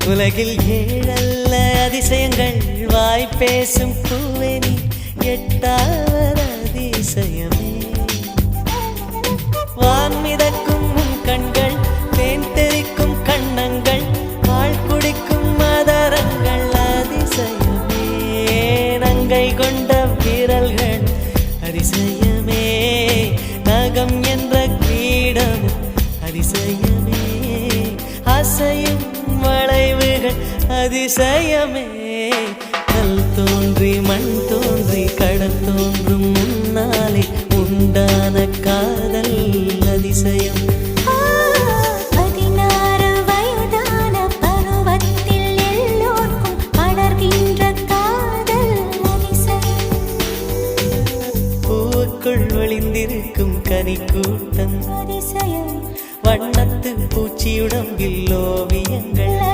உலகில் ஏழல்ல அதிசயங்கள் வாய் பேசும் பூவெனி எட்டாவது அதிசயமே. வான் மிதக்கும் உன் கண்கள், தேன் தெறிக்கும் கண்ணங்கள், பால் குடிக்கும் மதரங்கள் அதிசயமே. நங்கை கொண்ட விரல்கள் அதிசயமே. நகம் என்ற கிரீடம் அதிசயமே. அசையும் வளைவுகள் அதிசயமே. கல் தோன்றி மண் தோன்றி கடல் தோன்றும் முன்னாலே உண்டான காதல் அதிசயம். 16 வயதான பருவத்தில் எல்லோருக்கும் படர்கின்ற காதல் அதிசயம். பூவுக்குள் ஒளிந்திருக்கும் கனிக்கூட்டம் அதிசயம். வண்ணத்து பூச்சியுடம்பில் ஓவியங்கள்